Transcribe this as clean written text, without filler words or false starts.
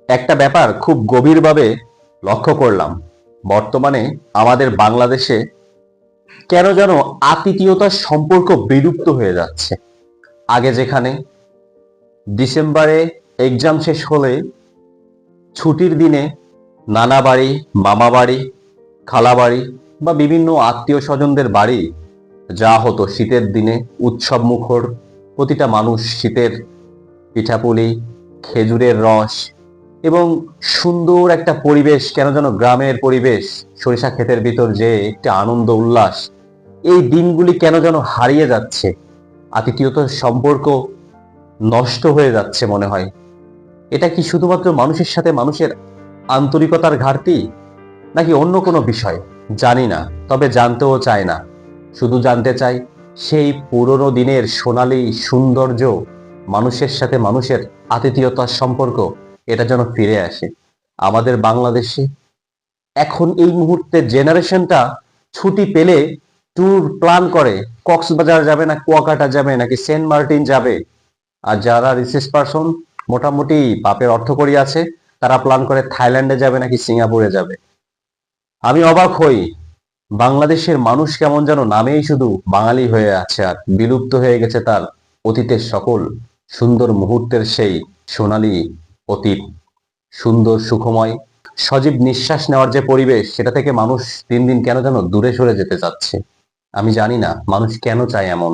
একটা ব্যাপার খুব গভীরভাবে লক্ষ্য করলাম। বর্তমানে আমাদের বাংলাদেশে কেন যেন আতিথেয়তার সম্পর্ক বিলুপ্ত হয়ে যাচ্ছে। আগে যেখানে ডিসেম্বরে এক্সাম শেষ হলে ছুটির দিনে নানা বাড়ি, মামা বাড়ি, খালা বাড়ি বা বিভিন্ন আত্মীয় স্বজনদের বাড়ি যা হতো, শীতের দিনে উৎসব মুখর, প্রতিটা মানুষ শীতের পিঠাপুলি, খেজুরের রস এবং সুন্দর একটা পরিবেশ, কেন যেন গ্রামের পরিবেশ, সরিষা ক্ষেতের ভিতর যে একটা আনন্দ উল্লাস, এই দিনগুলি কেন যেন হারিয়ে যাচ্ছে। আতিথেয়তার সম্পর্ক নষ্ট হয়ে যাচ্ছে মনে হয়। এটা কি শুধুমাত্র মানুষের সাথে মানুষের আন্তরিকতার ঘাটতি, নাকি অন্য কোনো বিষয়? জানি না, তবে জানতেও চাই না। শুধু জানতে চাই সেই পুরনো দিনের সোনালী সৌন্দর্য, মানুষের সাথে মানুষের আতিথেয়তার সম্পর্ক, এটা যেন ফিরে আসে আমাদের বাংলাদেশে। এখন এই মুহূর্তে জেনারেশনটা ছুটি পেলে ট্যুর প্ল্যান করে কক্সবাজার যাবে, না কুয়াকাটা যাবে, নাকি সেন্ট মার্টিন যাবে। আর যারা রিসার্চ পারসন, মোটামুটি বাপের অর্থকড়ি আছে, তারা প্ল্যান করে থাইল্যান্ডে যাবে নাকি সিঙ্গাপুরে যাবে। আমি অবাক হই, বাংলাদেশের মানুষ কেমন যেন নামেই শুধু বাঙালি হয়ে আছে, আর বিলুপ্ত হয়ে গেছে তার অতীতের সকল সুন্দর মুহূর্তের সেই সোনালী অতীত। সুন্দর, সুখময়, সজীব নিঃশ্বাস নেওয়ার যে পরিবেশ, সেটা থেকে মানুষ দিন দিন কেন যেন দূরে সরে যেতে চাচ্ছে। আমি জানি না মানুষ কেন চায় এমন।